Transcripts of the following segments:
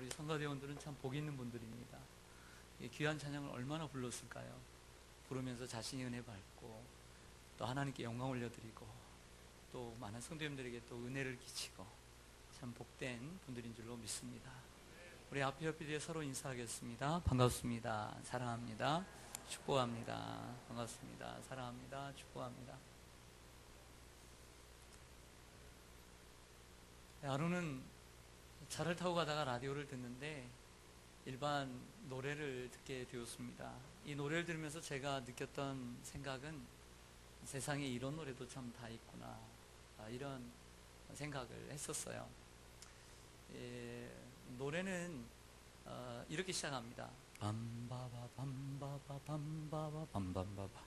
우리 성가대원들은 참 복 있는 분들입니다. 귀한 찬양을 얼마나 불렀을까요? 부르면서 자신이 은혜 받고 또 하나님께 영광 올려드리고 또 많은 성도님들에게 또 은혜를 끼치고 참 복된 분들인 줄로 믿습니다. 우리 앞에 옆에 서로 인사하겠습니다. 반갑습니다. 사랑합니다. 축복합니다. 반갑습니다. 사랑합니다. 축복합니다. 하루는 차를 타고 가다가 라디오를 듣는데 일반 노래를 듣게 되었습니다. 이 노래를 들으면서 제가 느꼈던 생각은 세상에 이런 노래도 참 다 있구나, 이런 생각을 했었어요. 노래는 이렇게 시작합니다. 밤바바 밤바바 밤바바 밤밤바바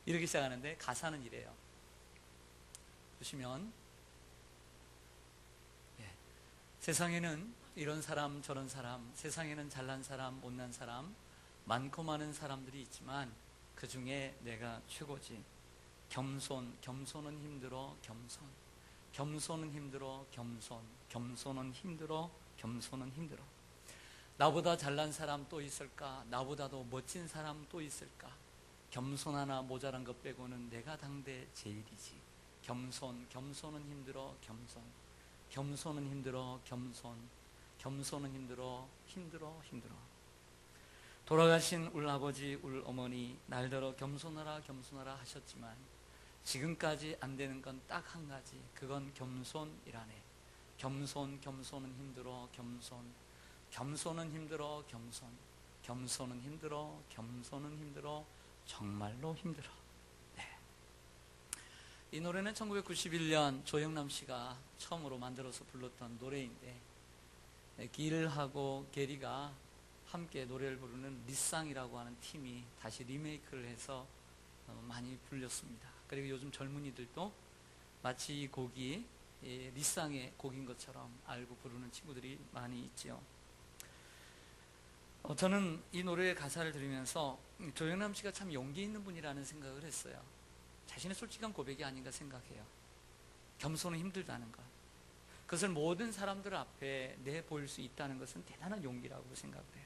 이렇게 시작하는데 가사는 이래요. 보시면 세상에는 이런 사람 저런 사람, 세상에는 잘난 사람 못난 사람 많고 많은 사람들이 있지만 그 중에 내가 최고지. 겸손은 힘들어. 겸손은 힘들어. 겸손은 힘들어. 겸손은 힘들어. 나보다 잘난 사람 또 있을까? 나보다 더 멋진 사람 또 있을까? 겸손 하나 모자란 것 빼고는 내가 당대 제일이지. 겸손은 힘들어. 겸손은 힘들어. 겸손은 힘들어. 돌아가신 울 아버지, 울 어머니 날더러 겸손하라 하셨지만 지금까지 안 되는 건 딱 한 가지. 그건 겸손이라네. 겸손은 힘들어. 겸손은 힘들어. 정말로 힘들어. 이 노래는 1991년 조영남 씨가 처음으로 만들어서 불렀던 노래인데 길하고 게리가 함께 노래를 부르는 리쌍이라고 하는 팀이 다시 리메이크를 해서 많이 불렸습니다. 그리고 요즘 젊은이들도 마치 이 곡이 리쌍의 곡인 것처럼 알고 부르는 친구들이 많이 있죠. 저는 이 노래의 가사를 들으면서 조영남 씨가 참 용기 있는 분이라는 생각을 했어요. 자신의 솔직한 고백이 아닌가 생각해요. 겸손은 힘들다는 것, 그것을 모든 사람들 앞에 내보일 수 있다는 것은 대단한 용기라고 생각을 해요.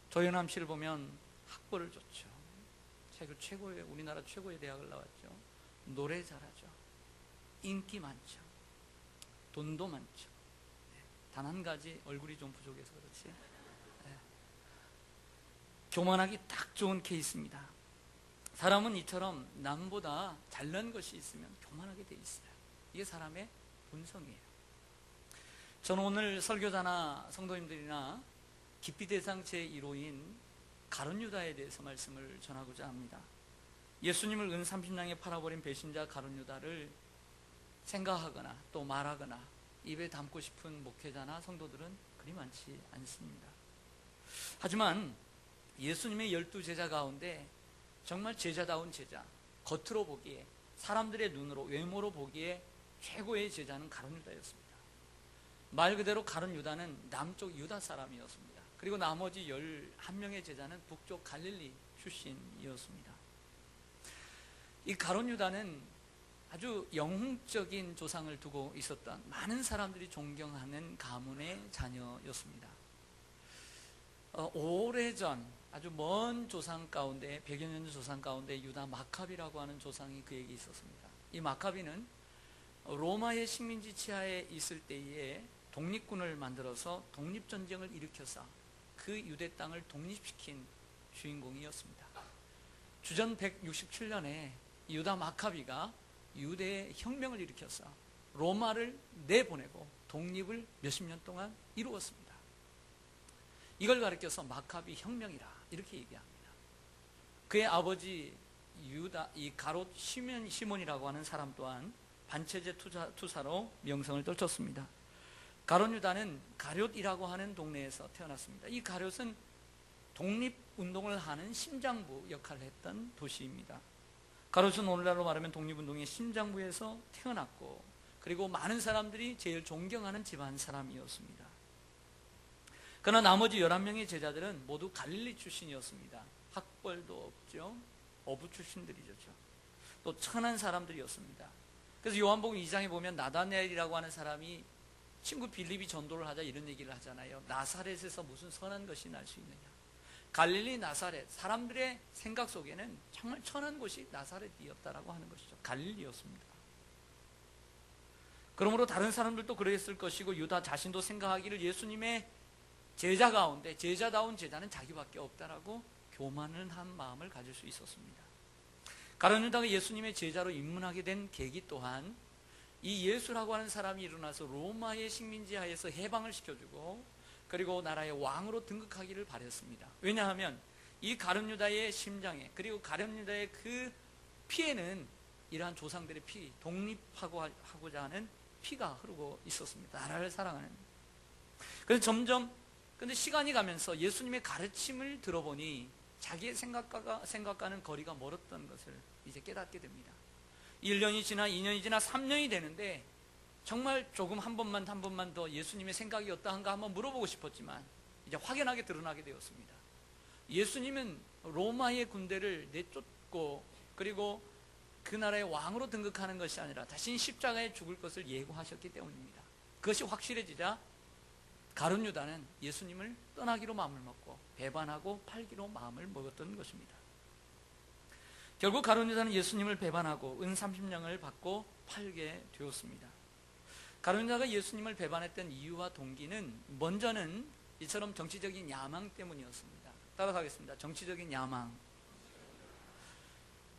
조영남 씨를 보면 학벌을 줬죠. 우리나라 최고의 대학을 나왔죠. 노래 잘하죠. 인기 많죠. 돈도 많죠. 단 한 가지, 얼굴이 좀 부족해서 그렇지. 교만하기 딱 좋은 케이스입니다. 사람은 이처럼 남보다 잘난 것이 있으면 교만하게 돼 있어요. 이게 사람의 본성이에요. 저는 오늘 설교자나 성도님들이나 기피 대상 제1호인 가룟 유다에 대해서 말씀을 전하고자 합니다. 예수님을 은 30냥에 팔아버린 배신자 가룟 유다를 생각하거나 또 말하거나 입에 담고 싶은 목회자나 성도들은 그리 많지 않습니다. 하지만 예수님의 12제자 가운데 정말 제자다운 제자, 겉으로 보기에, 사람들의 눈으로, 외모로 보기에 최고의 제자는 가룟 유다였습니다. 말 그대로 가룟 유다는 남쪽 유다 사람이었습니다. 그리고 나머지 11명의 제자는 북쪽 갈릴리 출신이었습니다. 이 가룟 유다는 아주 영웅적인 조상을 두고 있었던, 많은 사람들이 존경하는 가문의 자녀였습니다. 오래전 아주 먼 조상 가운데, 100여 년 조상 가운데 유다 마카비라고 하는 조상이 그에게 있었습니다. 이 마카비는 로마의 식민지 치하에 있을 때에 독립군을 만들어서 독립전쟁을 일으켜서 그 유대 땅을 독립시킨 주인공이었습니다. 주전 167년에 유다 마카비가 유대의 혁명을 일으켜서 로마를 내보내고 독립을 몇십 년 동안 이루었습니다. 이걸 가리켜서 마카비 혁명이라 이렇게 얘기합니다. 그의 아버지 유다, 이 가롯 시몬이라고 하는 사람 또한 반체제 투사로 명성을 떨쳤습니다. 가롯 유다는 가롯이라고 하는 동네에서 태어났습니다. 이 가롯은 독립운동을 하는 심장부 역할을 했던 도시입니다. 가롯은 오늘날로 말하면 독립운동의 심장부에서 태어났고, 그리고 많은 사람들이 제일 존경하는 집안 사람이었습니다. 그러나 나머지 11명의 제자들은 모두 갈릴리 출신이었습니다. 학벌도 없죠. 어부 출신들이죠. 또 천한 사람들이었습니다. 그래서 요한복음 2장에 보면 나다나엘이라고 하는 사람이 친구 빌립이 전도를 하자 이런 얘기를 하잖아요. 나사렛에서 무슨 선한 것이 날 수 있느냐. 갈릴리 나사렛, 사람들의 생각 속에는 정말 천한 곳이 나사렛이었다라고 하는 것이죠. 갈릴리였습니다. 그러므로 다른 사람들도 그랬을 것이고 유다 자신도 생각하기를 예수님의 제자 가운데 제자다운 제자는 자기밖에 없다라고 교만을 한 마음을 가질 수 있었습니다. 가룟 유다가 예수님의 제자로 입문하게 된 계기 또한 이 예수라고 하는 사람이 일어나서 로마의 식민지 하에서 해방을 시켜주고 그리고 나라의 왕으로 등극하기를 바랬습니다. 왜냐하면 이 가룟 유다의 심장에, 그리고 가룟 유다의 그 피에는 이러한 조상들의 피, 독립하고자 하는 피가 흐르고 있었습니다. 나라를 사랑하는. 그래서 근데 시간이 가면서 예수님의 가르침을 들어보니 자기의 생각과는 거리가 멀었던 것을 이제 깨닫게 됩니다. 1년이 지나 2년이 지나 3년이 되는데 정말 조금 한 번만 더 예수님의 생각이 어떠한가 한번 물어보고 싶었지만 이제 확연하게 드러나게 되었습니다. 예수님은 로마의 군대를 내쫓고 그리고 그 나라의 왕으로 등극하는 것이 아니라 자신이 십자가에 죽을 것을 예고하셨기 때문입니다. 그것이 확실해지자 가룟 유다는 예수님을 떠나기로 마음을 먹고 배반하고 팔기로 마음을 먹었던 것입니다. 결국 가룟 유다는 예수님을 배반하고 은 30냥을 받고 팔게 되었습니다. 가룟 유다가 예수님을 배반했던 이유와 동기는 먼저는 이처럼 정치적인 야망 때문이었습니다. 따라가겠습니다. 정치적인 야망.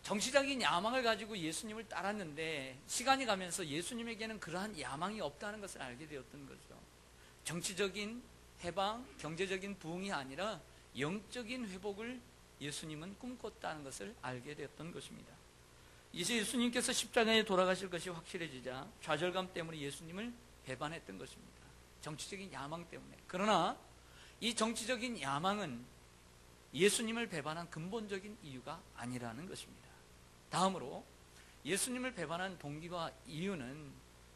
정치적인 야망을 가지고 예수님을 따랐는데 시간이 가면서 예수님에게는 그러한 야망이 없다는 것을 알게 되었던 거죠. 정치적인 해방, 경제적인 부흥이 아니라 영적인 회복을 예수님은 꿈꿨다는 것을 알게 되었던 것입니다. 이제 예수님께서 십자가에 돌아가실 것이 확실해지자 좌절감 때문에 예수님을 배반했던 것입니다. 정치적인 야망 때문에. 그러나 이 정치적인 야망은 예수님을 배반한 근본적인 이유가 아니라는 것입니다. 다음으로 예수님을 배반한 동기와 이유는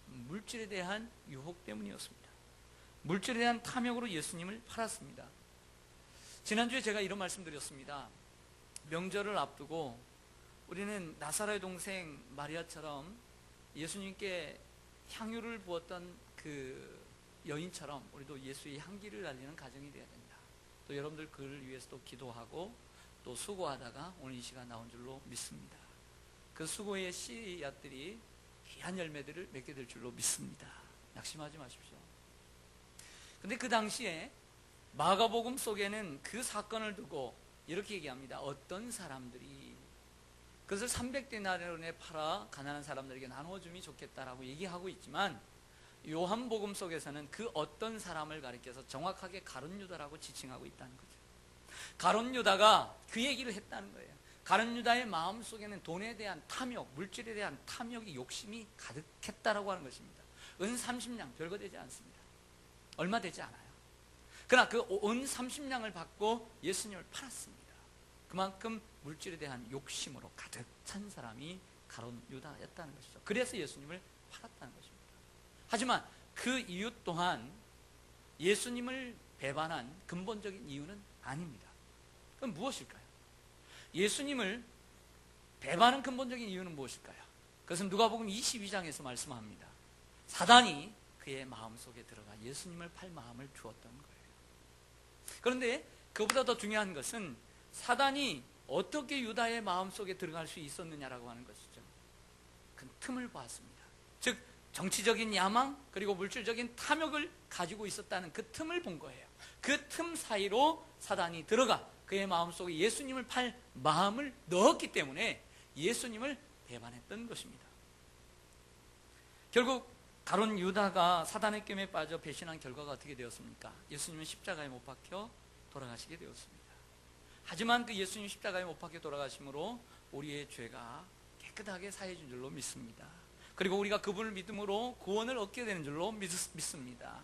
물질에 대한 유혹 때문이었습니다. 물질에 대한 탐욕으로 예수님을 팔았습니다. 지난주에 제가 이런 말씀 드렸습니다. 명절을 앞두고 우리는 나사로의 동생 마리아처럼 예수님께 향유를 부었던 그 여인처럼 우리도 예수의 향기를 알리는 가정이 되어야 된다. 또 여러분들 그를 위해서도 기도하고 또 수고하다가 오늘 이 시간 나온 줄로 믿습니다. 그 수고의 씨앗들이 귀한 열매들을 맺게 될 줄로 믿습니다. 낙심하지 마십시오. 근데 그 당시에 마가복음 속에는 그 사건을 두고 이렇게 얘기합니다. 어떤 사람들이 그것을 300데나리온에 팔아 가난한 사람들에게 나누어주면 좋겠다라고 얘기하고 있지만 요한복음 속에서는 그 어떤 사람을 가리켜서 정확하게 가룟 유다라고 지칭하고 있다는 거죠. 가룟 유다가 그 얘기를 했다는 거예요. 가룟 유다의 마음속에는 돈에 대한 탐욕, 물질에 대한 탐욕이 욕심이 가득했다라고 하는 것입니다. 은 30냥 별거 되지 않습니다. 얼마 되지 않아요. 그러나 그 은 30냥을 받고 예수님을 팔았습니다. 그만큼 물질에 대한 욕심으로 가득 찬 사람이 가룟 유다였다는 것이죠. 그래서 예수님을 팔았다는 것입니다. 하지만 그 이유 또한 예수님을 배반한 근본적인 이유는 아닙니다. 그럼 무엇일까요? 예수님을 배반한 근본적인 이유는 무엇일까요? 그것은 누가복음 22장에서 말씀합니다. 사단이 그의 마음속에 들어가 예수님을 팔 마음을 주었던 거예요. 그런데 그보다 더 중요한 것은 사단이 어떻게 유다의 마음속에 들어갈 수 있었느냐라고 하는 것이죠. 그 틈을 보았습니다. 즉 정치적인 야망 그리고 물질적인 탐욕을 가지고 있었다는 그 틈을 본 거예요. 그 틈 사이로 사단이 들어가 그의 마음속에 예수님을 팔 마음을 넣었기 때문에 예수님을 배반했던 것입니다. 결국 가룟 유다가 사단의 꿰매에 빠져 배신한 결과가 어떻게 되었습니까? 예수님은 십자가에 못 박혀 돌아가시게 되었습니다. 하지만 그 예수님 십자가에 못 박혀 돌아가심으로 우리의 죄가 깨끗하게 사해진 줄로 믿습니다. 그리고 우리가 그분을 믿음으로 구원을 얻게 되는 줄로 믿습니다.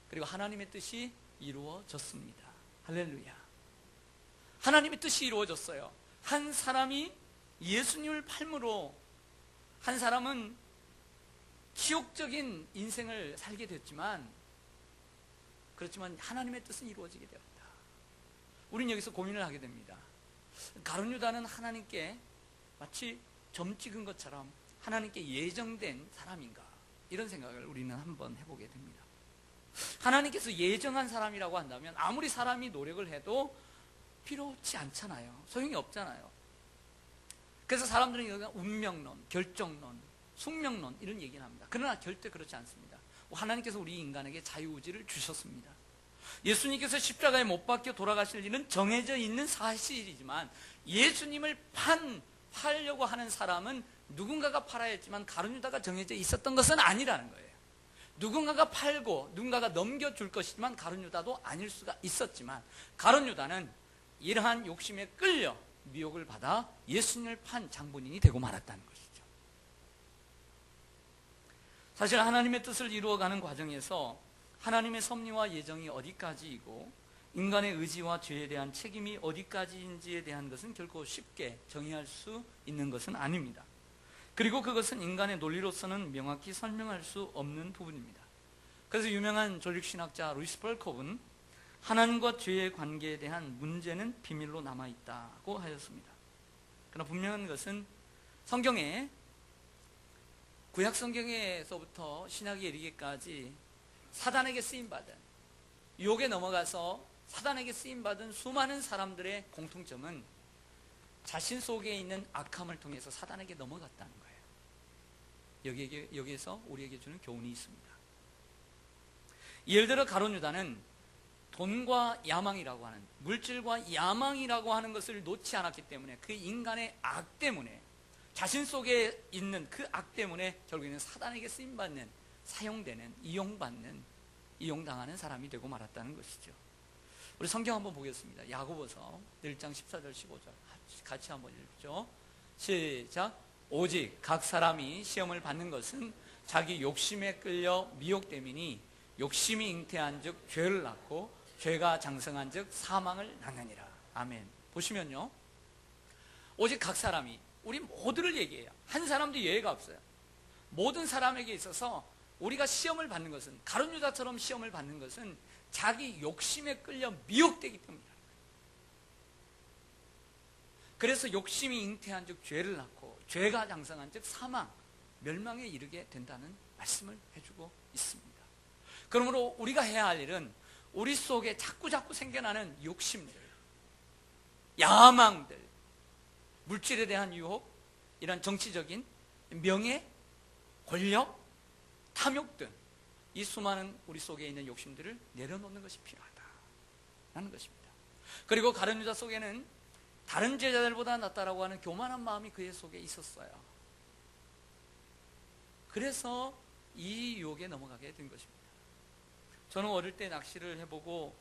그리고 하나님의 뜻이 이루어졌습니다. 할렐루야. 하나님의 뜻이 이루어졌어요. 한 사람이 예수님을 팔므로 한 사람은 지옥적인 인생을 살게 됐지만 그렇지만 하나님의 뜻은 이루어지게 되었다. 우리는 여기서 고민을 하게 됩니다. 가룟 유다는 하나님께 마치 점 찍은 것처럼 하나님께 예정된 사람인가? 이런 생각을 우리는 한번 해보게 됩니다. 하나님께서 예정한 사람이라고 한다면 아무리 사람이 노력을 해도 필요치 않잖아요. 소용이 없잖아요. 그래서 사람들은 여기가 운명론, 결정론, 숙명론 이런 얘기를 합니다. 그러나 절대 그렇지 않습니다. 하나님께서 우리 인간에게 자유의지를 주셨습니다. 예수님께서 십자가에 못 박혀 돌아가실 일은 정해져 있는 사실이지만 예수님을 팔려고 하는 사람은 누군가가 팔아야 했지만 가룟유다가 정해져 있었던 것은 아니라는 거예요. 누군가가 팔고 누군가가 넘겨줄 것이지만 가룟유다도 아닐 수가 있었지만 가룟유다는 이러한 욕심에 끌려 미혹을 받아 예수님을 판 장본인이 되고 말았다는 것이죠. 사실 하나님의 뜻을 이루어가는 과정에서 하나님의 섭리와 예정이 어디까지이고 인간의 의지와 죄에 대한 책임이 어디까지인지에 대한 것은 결코 쉽게 정의할 수 있는 것은 아닙니다. 그리고 그것은 인간의 논리로서는 명확히 설명할 수 없는 부분입니다. 그래서 유명한 조직신학자 루이스 벌컵은 하나님과 죄의 관계에 대한 문제는 비밀로 남아있다고 하였습니다. 그러나 분명한 것은 성경에 구약 성경에서부터 신약에 이르기까지 사단에게 쓰임받은, 유혹에 넘어가서 사단에게 쓰임받은 수많은 사람들의 공통점은 자신 속에 있는 악함을 통해서 사단에게 넘어갔다는 거예요. 여기에서 우리에게 주는 교훈이 있습니다. 예를 들어 가룟유다는 돈과 야망이라고 하는, 물질과 야망이라고 하는 것을 놓지 않았기 때문에 그 인간의 악 때문에, 자신 속에 있는 그 악 때문에 결국에는 사단에게 쓰임받는, 사용되는, 이용당하는 사람이 되고 말았다는 것이죠. 우리 성경 한번 보겠습니다. 야고보서 1장 14절 15절 같이 한번 읽죠. 시작. 오직 각 사람이 시험을 받는 것은 자기 욕심에 끌려 미혹됨이니 욕심이 잉태한 즉 죄를 낳고 죄가 장성한 즉 사망을 낳느니라. 아멘. 보시면요, 오직 각 사람이, 우리 모두를 얘기해요. 한 사람도 예외가 없어요. 모든 사람에게 있어서 우리가 시험을 받는 것은, 가룟유다처럼 시험을 받는 것은 자기 욕심에 끌려 미혹되기 때문이라는 거예요. 그래서 욕심이 잉태한 즉 죄를 낳고 죄가 장성한 즉 사망, 멸망에 이르게 된다는 말씀을 해주고 있습니다. 그러므로 우리가 해야 할 일은 우리 속에 자꾸 생겨나는 욕심들, 야망들, 물질에 대한 유혹, 이런 정치적인 명예, 권력, 탐욕 등 이 수많은 우리 속에 있는 욕심들을 내려놓는 것이 필요하다라는 것입니다. 그리고 가룟유다 속에는 다른 제자들보다 낫다라고 하는 교만한 마음이 그의 속에 있었어요. 그래서 이 유혹에 넘어가게 된 것입니다. 저는 어릴 때 낚시를 해보고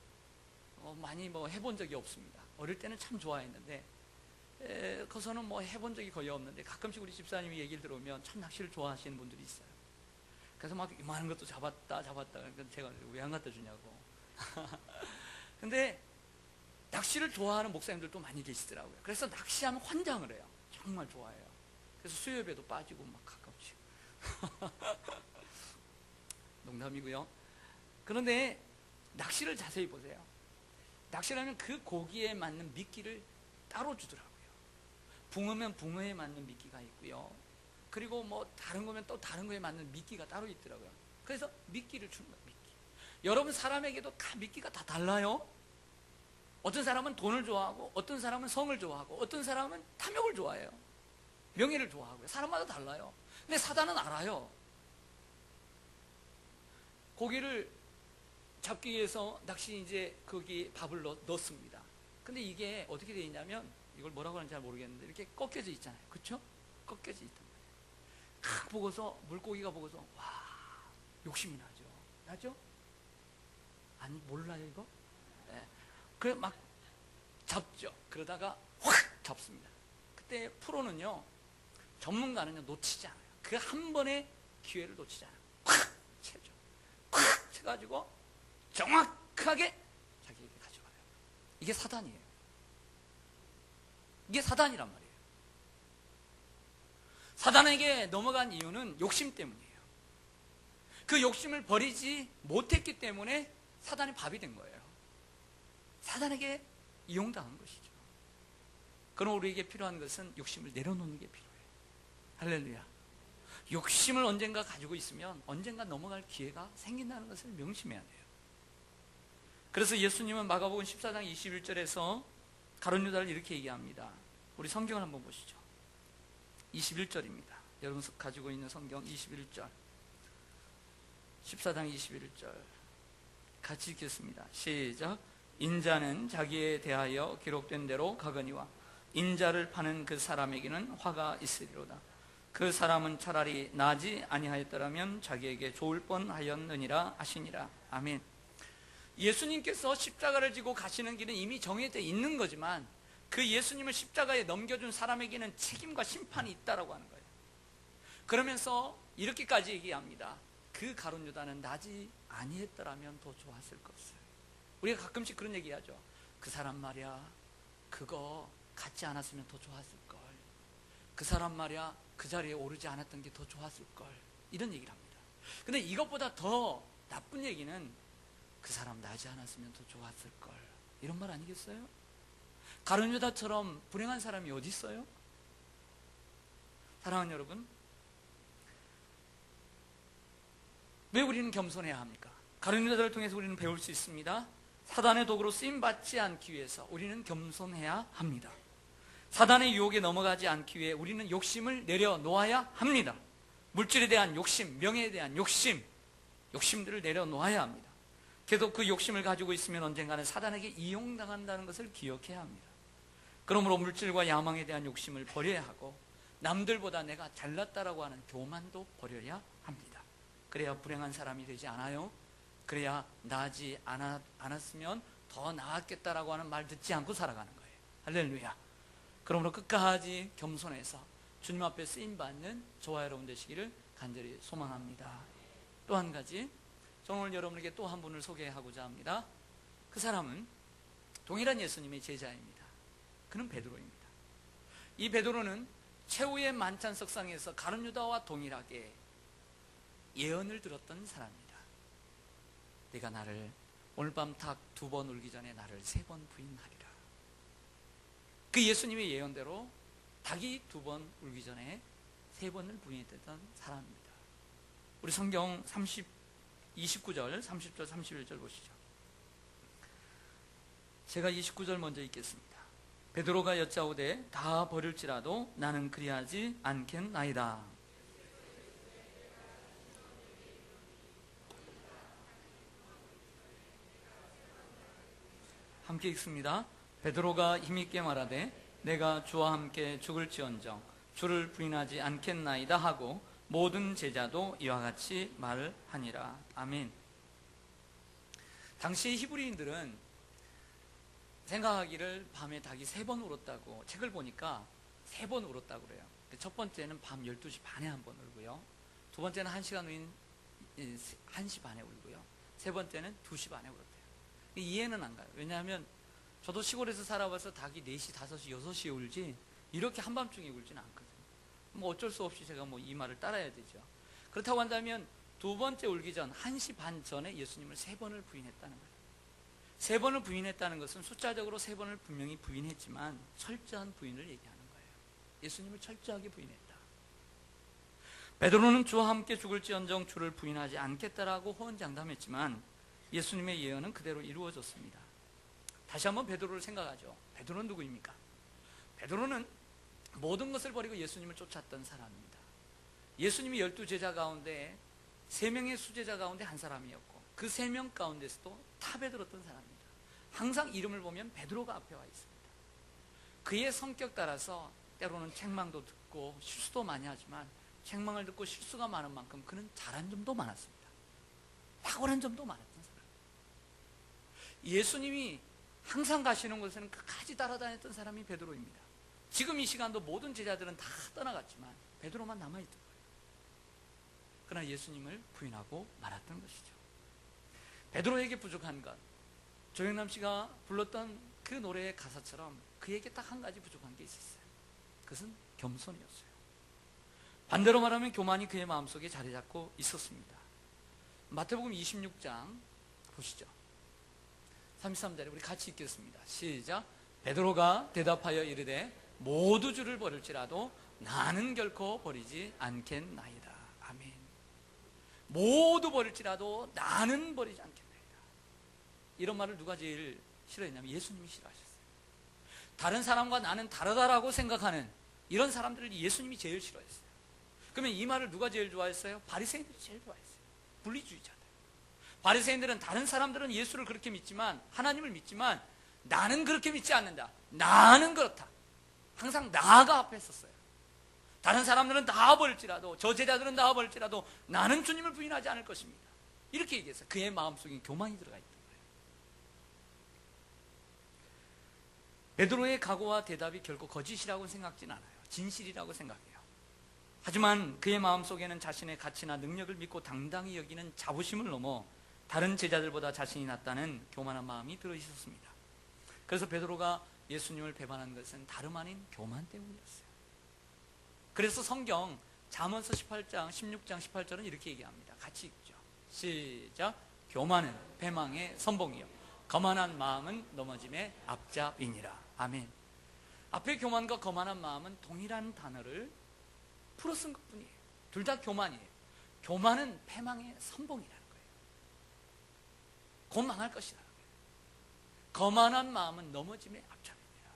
많이 해본 적이 없습니다. 어릴 때는 참 좋아했는데 커서는 해본 적이 거의 없는데 가끔씩 우리 집사님이 얘기를 들어오면 참 낚시를 좋아하시는 분들이 있어요. 그래서 막 이만한 것도 잡았다. 그러니까 제가 왜 안 갖다 주냐고. 근데 낚시를 좋아하는 목사님들도 많이 계시더라고요. 그래서 낚시하면 환장을 해요. 정말 좋아해요. 그래서 수협에도 빠지고 막 가끔씩. 농담이고요. 그런데 낚시를 자세히 보세요. 낚시를 하면 그 고기에 맞는 미끼를 따로 주더라고요. 붕어면 붕어에 맞는 미끼가 있고요. 그리고 다른 거면 또 다른 거에 맞는 미끼가 따로 있더라고요. 그래서 미끼를 주는 거예요. 미끼. 여러분, 사람에게도 다 미끼가 다 달라요. 어떤 사람은 돈을 좋아하고, 어떤 사람은 성을 좋아하고, 어떤 사람은 탐욕을 좋아해요. 명예를 좋아하고요. 사람마다 달라요. 근데 사단은 알아요. 고기를 잡기 위해서 낚시 이제 거기 밥을 넣습니다. 근데 이게 어떻게 되어 있냐면, 이걸 뭐라고 하는지 잘 모르겠는데 이렇게 꺾여져 있잖아요. 그렇죠? 꺾여져 있단 말이에요. 탁 보고서, 물고기가 보고서 와, 욕심이 나죠? 아니, 몰라요 이거? 네. 그래 막 잡죠. 그러다가 확 잡습니다. 그때 프로는요, 전문가는요, 놓치지 않아요. 그 한 번의 기회를 놓치지 않아요. 확 채죠. 확 채가지고 정확하게 자기에게 가져가요. 이게 사단이에요. 이게 사단이란 말이에요. 사단에게 넘어간 이유는 욕심 때문이에요. 그 욕심을 버리지 못했기 때문에 사단의 밥이 된 거예요. 사단에게 이용당한 것이죠. 그럼 우리에게 필요한 것은 욕심을 내려놓는 게 필요해요. 할렐루야. 욕심을 언젠가 가지고 있으면 언젠가 넘어갈 기회가 생긴다는 것을 명심해야 돼요. 그래서 예수님은 마가복음 14장 21절에서 가룟 유다를 이렇게 얘기합니다. 우리 성경을 한번 보시죠. 21절입니다. 여러분 가지고 있는 성경 21절, 14장 21절 같이 읽겠습니다. 시작. 인자는 자기에 대하여 기록된 대로 가거니와 인자를 파는 그 사람에게는 화가 있으리로다. 그 사람은 차라리 나지 아니하였더라면 자기에게 좋을 뻔하였느니라 하시니라. 아멘. 예수님께서 십자가를 지고 가시는 길은 이미 정해져 있는 거지만 그 예수님을 십자가에 넘겨준 사람에게는 책임과 심판이 있다라고 하는 거예요. 그러면서 이렇게까지 얘기합니다. 그 가룟 유다는 나지 아니했더라면 더 좋았을 것을. 우리가 가끔씩 그런 얘기하죠. 그 사람 말이야, 그거 갖지 않았으면 더 좋았을걸. 그 사람 말이야, 그 자리에 오르지 않았던 게 더 좋았을걸. 이런 얘기를 합니다. 근데 이것보다 더 나쁜 얘기는 그 사람 나지 않았으면 더 좋았을걸. 이런 말 아니겠어요? 가룟 유다처럼 불행한 사람이 어디 있어요? 사랑하는 여러분, 왜 우리는 겸손해야 합니까? 가룟 유다를 통해서 우리는 배울 수 있습니다. 사단의 도구로 쓰임받지 않기 위해서 우리는 겸손해야 합니다. 사단의 유혹에 넘어가지 않기 위해 우리는 욕심을 내려놓아야 합니다. 물질에 대한 욕심, 명예에 대한 욕심들을 내려놓아야 합니다. 계속 그 욕심을 가지고 있으면 언젠가는 사단에게 이용당한다는 것을 기억해야 합니다. 그러므로 물질과 야망에 대한 욕심을 버려야 하고 남들보다 내가 잘났다라고 하는 교만도 버려야 합니다. 그래야 불행한 사람이 되지 않아요. 그래야 나지 않았으면 더 나았겠다라고 하는 말 듣지 않고 살아가는 거예요. 할렐루야. 그러므로 끝까지 겸손해서 주님 앞에 쓰임받는 저와 여러분 되시기를 간절히 소망합니다. 또 한 가지, 저는 오늘 여러분에게 또 한 분을 소개하고자 합니다. 그 사람은 동일한 예수님의 제자입니다. 그는 베드로입니다. 이 베드로는 최후의 만찬 석상에서 가룟 유다와 동일하게 예언을 들었던 사람입니다. 내가 나를 오늘 밤 닭 2번 울기 전에 나를 3번 부인하리라. 그 예수님의 예언대로 닭이 2번 울기 전에 3번을 부인했던 사람입니다. 우리 성경 29절, 30절, 31절 보시죠. 제가 29절 먼저 읽겠습니다. 베드로가 여짜오되 다 버릴지라도 나는 그리하지 않겠나이다. 함께 읽습니다. 베드로가 힘있게 말하되 내가 주와 함께 죽을지언정 주를 부인하지 않겠나이다 하고 모든 제자도 이와 같이 말하니라. 아멘. 당시 히브리인들은 생각하기를 밤에 닭이 3번 울었다고, 책을 보니까 3번 울었다고 그래요. 첫 번째는 밤 12시 반에 한 번 울고요. 두 번째는 1시간 후인 1시 반에 울고요. 세 번째는 2시 반에 울었대요. 이해는 안 가요. 왜냐하면 저도 시골에서 살아봐서 닭이 4시, 5시, 6시에 울지 이렇게 한밤중에 울지는 않거든요. 뭐 어쩔 수 없이 제가 뭐 이 말을 따라야 되죠. 그렇다고 한다면 두 번째 울기 전 1시 반 전에 예수님을 3번을 부인했다는 거예요. 3번을 부인했다는 것은 숫자적으로 3번을 분명히 부인했지만 철저한 부인을 얘기하는 거예요. 예수님을 철저하게 부인했다. 베드로는 주와 함께 죽을지언정 주를 부인하지 않겠다라고 호언장담했지만 예수님의 예언은 그대로 이루어졌습니다. 다시 한번 베드로를 생각하죠. 베드로는 누구입니까? 베드로는 모든 것을 버리고 예수님을 쫓았던 사람입니다. 예수님이 12제자 가운데 3명의 수제자 가운데 한 사람이었고 그 3명 가운데서도 탑에 들었던 사람입니다. 항상 이름을 보면 베드로가 앞에 와 있습니다. 그의 성격 따라서 때로는 책망도 듣고 실수도 많이 하지만 책망을 듣고 실수가 많은 만큼 그는 잘한 점도 많았습니다. 탁월한 점도 많았던 사람. 예수님이 항상 가시는 곳에는 끝까지 따라다녔던 사람이 베드로입니다. 지금 이 시간도 모든 제자들은 다 떠나갔지만 베드로만 남아있던 거예요. 그러나 예수님을 부인하고 말았던 것이죠. 베드로에게 부족한 것, 조영남 씨가 불렀던 그 노래의 가사처럼 그에게 딱 한 가지 부족한 게 있었어요. 그것은 겸손이었어요. 반대로 말하면 교만이 그의 마음속에 자리 잡고 있었습니다. 마태복음 26장 보시죠. 33절에 우리 같이 읽겠습니다. 시작. 베드로가 대답하여 이르되 모두 주를 버릴지라도 나는 결코 버리지 않겠나이다. 아멘. 모두 버릴지라도 나는 버리지 않겠나이다. 이런 말을 누가 제일 싫어했냐면 예수님이 싫어하셨어요. 다른 사람과 나는 다르다라고 생각하는 이런 사람들을 예수님이 제일 싫어했어요. 그러면 이 말을 누가 제일 좋아했어요? 바리새인들이 제일 좋아했어요. 분리주의자들. 바리새인들은 다른 사람들은 예수를 그렇게 믿지만, 하나님을 믿지만 나는 그렇게 믿지 않는다. 나는 그렇다. 항상 나가 앞에 섰어요. 다른 사람들은 다 버릴지라도, 저 제자들은 다 버릴지라도 나는 주님을 부인하지 않을 것입니다. 이렇게 얘기했어요. 그의 마음속에 교만이 들어가 있던 거예요. 베드로의 각오와 대답이 결코 거짓이라고 생각진 않아요. 진실이라고 생각해요. 하지만 그의 마음속에는 자신의 가치나 능력을 믿고 당당히 여기는 자부심을 넘어 다른 제자들보다 자신이 낫다는 교만한 마음이 들어있었습니다. 그래서 베드로가 예수님을 배반한 것은 다름 아닌 교만 때문이었어요. 그래서 성경 잠언서 18장 16장 18절은 이렇게 얘기합니다. 같이 읽죠. 시작. 교만은 패망의 선봉이요 거만한 마음은 넘어짐의 앞잡이니라. 아멘. 앞에 교만과 거만한 마음은 동일한 단어를 풀어 쓴 것뿐이에요. 둘 다 교만이에요. 교만은 패망의 선봉이라는 거예요. 곧 망할 것이라는 거예요. 거만한 마음은 넘어짐의 앞잡이니라.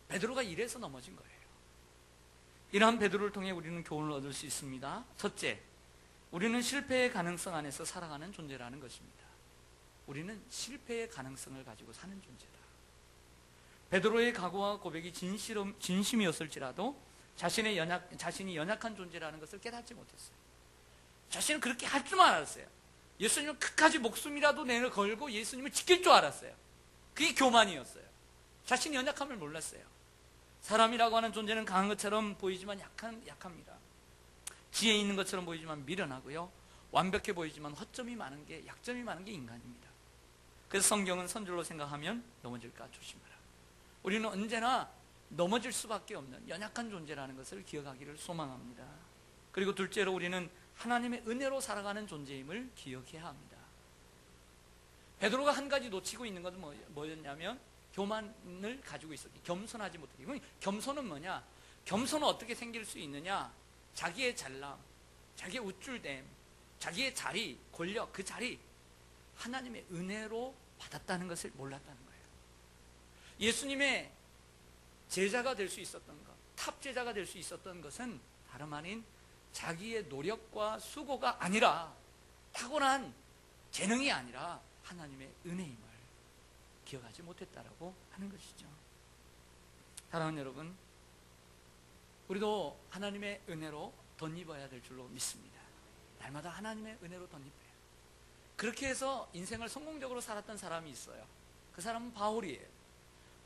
베드로가 이래서 넘어진 거예요. 이러한 베드로를 통해 우리는 교훈을 얻을 수 있습니다. 첫째, 우리는 실패의 가능성 안에서 살아가는 존재라는 것입니다. 우리는 실패의 가능성을 가지고 사는 존재다. 베드로의 각오와 고백이 진심이었을지라도 자신이 연약한 존재라는 것을 깨닫지 못했어요. 자신은 그렇게 할 줄만 알았어요. 예수님은 끝까지 목숨이라도 내걸고 예수님을 지킬 줄 알았어요. 그게 교만이었어요. 자신이 연약함을 몰랐어요. 사람이라고 하는 존재는 강한 것처럼 보이지만 약합니다. 지혜 있는 것처럼 보이지만 미련하고요. 완벽해 보이지만 허점이 많은 게, 약점이 많은 게 인간입니다. 그래서 성경은 선줄로 생각하면 넘어질까 조심하라. 우리는 언제나 넘어질 수밖에 없는 연약한 존재라는 것을 기억하기를 소망합니다. 그리고 둘째로 우리는 하나님의 은혜로 살아가는 존재임을 기억해야 합니다. 베드로가 한 가지 놓치고 있는 것은 뭐였냐면 교만을 가지고 있었기, 겸손하지 못하기. 겸손은 뭐냐? 겸손은 어떻게 생길 수 있느냐? 자기의 잘남, 자기의 우쭐됨, 자기의 자리, 권력, 그 자리 하나님의 은혜로 받았다는 것을 몰랐다는 거예요. 예수님의 제자가 될 수 있었던 것, 탑 제자가 될 수 있었던 것은 다름 아닌 자기의 노력과 수고가 아니라, 타고난 재능이 아니라 하나님의 은혜임을 기억하지 못했다라고 하는 것이죠. 사랑하는 여러분, 우리도 하나님의 은혜로 덧입어야 될 줄로 믿습니다. 날마다 하나님의 은혜로 덧입어요. 그렇게 해서 인생을 성공적으로 살았던 사람이 있어요. 그 사람은 바울이에요.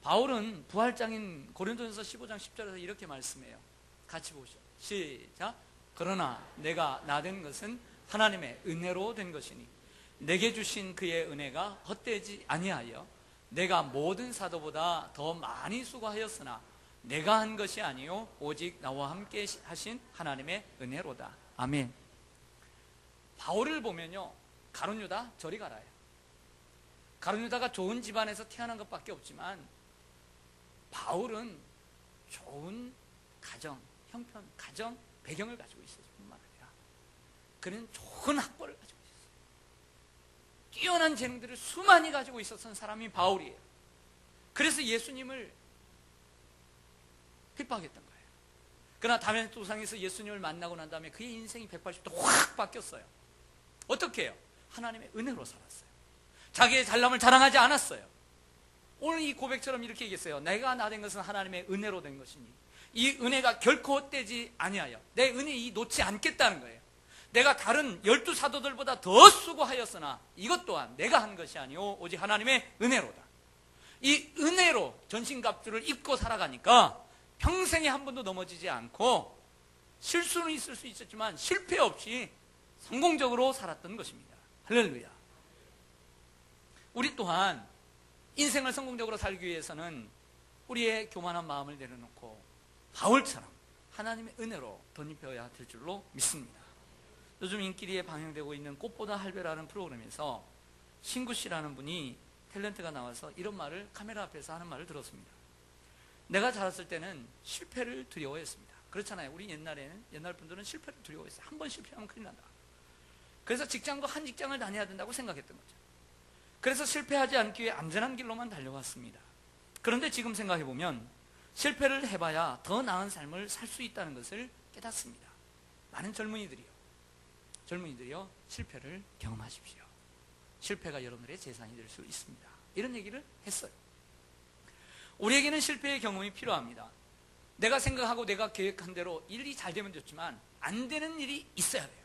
바울은 부활장인 고린도전서 15장 10절에서 이렇게 말씀해요. 같이 보시죠. 시작. 그러나 내가 나된 것은 하나님의 은혜로 된 것이니 내게 주신 그의 은혜가 헛되지 아니하여 내가 모든 사도보다 더 많이 수고하였으나 내가 한 것이 아니요 오직 나와 함께 하신 하나님의 은혜로다. 아멘. 바울을 보면요, 가룟 유다 저리 가라요. 가룟 유다가 좋은 집안에서 태어난 것밖에 없지만 바울은 좋은 가정, 형편, 가정 배경을 가지고 있었을 뿐만 아니라 그는 좋은 학벌을 가지고 있었어요. 뛰어난 재능들을 수많이 가지고 있었던 사람이 바울이에요. 그래서 예수님을 핍박했던 거예요. 그러나 다메섹 도상에서 예수님을 만나고 난 다음에 그의 인생이 180도 확 바뀌었어요. 어떻게 해요? 하나님의 은혜로 살았어요. 자기의 잘남을 자랑하지 않았어요. 오늘 이 고백처럼 이렇게 얘기했어요. 내가 나 된 것은 하나님의 은혜로 된 것이니 이 은혜가 결코 헛되지 아니하여 내 은혜 이 놓지 않겠다는 거예요. 내가 다른 12사도들보다 더 수고하였으나 이것 또한 내가 한 것이 아니오 오직 하나님의 은혜로다. 이 은혜로 전신갑주를 입고 살아가니까 평생에 한 번도 넘어지지 않고 실수는 있을 수 있었지만 실패 없이 성공적으로 살았던 것입니다. 할렐루야. 우리 또한 인생을 성공적으로 살기 위해서는 우리의 교만한 마음을 내려놓고 바울처럼 하나님의 은혜로 덧입혀야 될 줄로 믿습니다. 요즘 인기리에 방영되고 있는 꽃보다 할배라는 프로그램에서 신구 씨라는 분이 탤런트가 나와서 이런 말을 카메라 앞에서 하는 말을 들었습니다. 내가 자랐을 때는 실패를 두려워했습니다. 그렇잖아요. 우리 옛날 분들은 실패를 두려워했어요. 한 번 실패하면 큰일 난다. 그래서 직장도 한 직장을 다녀야 된다고 생각했던 거죠. 그래서 실패하지 않기 위해 안전한 길로만 달려왔습니다. 그런데 지금 생각해보면 실패를 해봐야 더 나은 삶을 살 수 있다는 것을 깨닫습니다. 많은 젊은이들이요 실패를 경험하십시오. 실패가 여러분들의 재산이 될 수 있습니다. 이런 얘기를 했어요. 우리에게는 실패의 경험이 필요합니다. 내가 생각하고 내가 계획한 대로 일이 잘 되면 좋지만 안 되는 일이 있어야 돼요.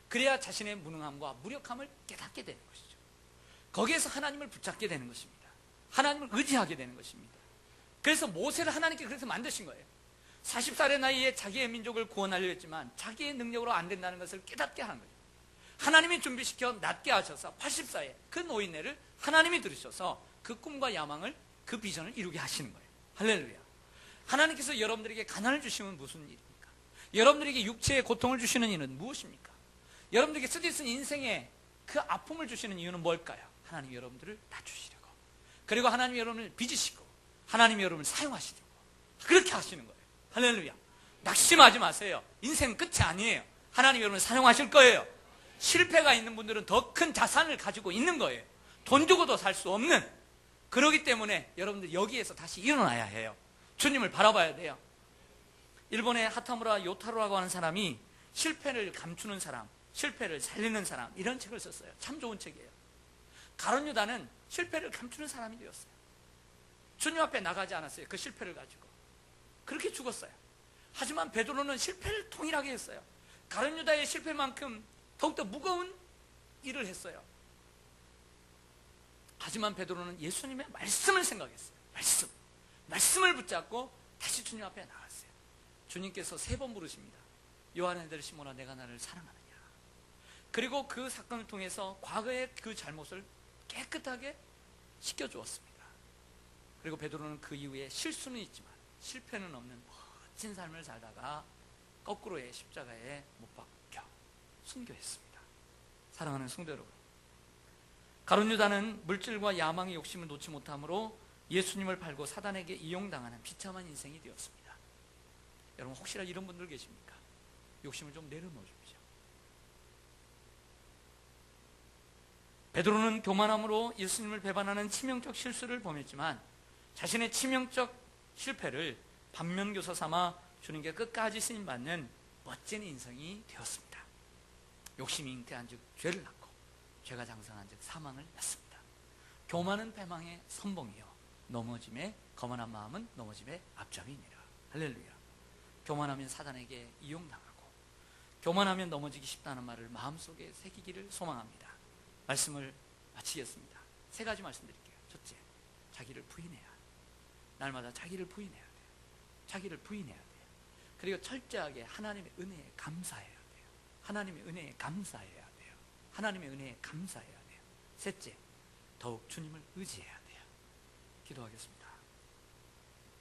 그래야 자신의 무능함과 무력함을 깨닫게 되는 것이죠. 거기에서 하나님을 붙잡게 되는 것입니다. 하나님을 의지하게 되는 것입니다. 그래서 모세를 하나님께 그래서 만드신 거예요. 40살의 나이에 자기의 민족을 구원하려 했지만 자기의 능력으로 안 된다는 것을 깨닫게 하는 거죠. 하나님이 준비시켜 낫게 하셔서 80살에 그 노인네를 하나님이 들으셔서 그 꿈과 야망을, 그 비전을 이루게 하시는 거예요. 할렐루야. 하나님께서 여러분들에게 가난을 주시면 무슨 일입니까? 여러분들에게 육체의 고통을 주시는 이유는 무엇입니까? 여러분들에게 쓰디쓴 인생의 그 아픔을 주시는 이유는 뭘까요? 하나님 여러분들을 낮추시려고, 그리고 하나님 여러분을 빚으시고 하나님 여러분을 사용하시려고 그렇게 하시는 거예요. 할렐루야. 낙심하지 마세요. 인생 끝이 아니에요. 하나님 여러분을 사용하실 거예요. 실패가 있는 분들은 더 큰 자산을 가지고 있는 거예요. 돈 주고도 살 수 없는. 그렇기 때문에 여러분들 여기에서 다시 일어나야 해요. 주님을 바라봐야 돼요. 일본의 하타무라 요타로라고 하는 사람이 실패를 감추는 사람, 실패를 살리는 사람, 이런 책을 썼어요. 참 좋은 책이에요. 가룟 유다는 실패를 감추는 사람이 되었어요. 주님 앞에 나가지 않았어요. 그 실패를 가지고 그렇게 죽었어요. 하지만 베드로는 실패를 통일하게 했어요. 가룟 유다의 실패만큼 더욱더 무거운 일을 했어요. 하지만 베드로는 예수님의 말씀을 생각했어요. 말씀을 붙잡고 다시 주님 앞에 나갔어요. 주님께서 3번 부르십니다. 요한의 아들 시몬아, 내가 나를 사랑하느냐. 그리고 그 사건을 통해서 과거의 그 잘못을 깨끗하게 씻겨주었습니다. 그리고 베드로는 그 이후에 실수는 있지만 실패는 없는 멋진 삶을 살다가 거꾸로의 십자가에 못 박혀 순교했습니다. 사랑하는 성도 여러분, 가룟 유다는 물질과 야망의 욕심을 놓지 못함으로 예수님을 팔고 사단에게 이용당하는 비참한 인생이 되었습니다. 여러분, 혹시나 이런 분들 계십니까? 욕심을 좀 내려놓으십시오. 베드로는 교만함으로 예수님을 배반하는 치명적 실수를 범했지만 자신의 치명적 실패를 반면교사 삼아 주님께 끝까지 쓰임받는 멋진 인생이 되었습니다. 욕심이 잉태한 즉 죄를 낳고 죄가 장성한 즉 사망을 낳습니다. 교만은 패망의 선봉이요 넘어짐에 거만한 마음은 넘어짐의 앞잡이니라. 할렐루야. 교만하면 사단에게 이용당하고 교만하면 넘어지기 쉽다는 말을 마음속에 새기기를 소망합니다. 말씀을 마치겠습니다. 3가지 말씀드릴게요. 첫째, 자기를 부인해야 해요. 날마다 자기를 부인해야 돼요. 자기를 부인해야 돼요. 그리고 철저하게 하나님의 은혜에 감사해야 돼요. 하나님의 은혜에 감사해야 돼요. 하나님의 은혜에 감사해야 돼요. 셋째, 더욱 주님을 의지해야 돼요. 기도하겠습니다.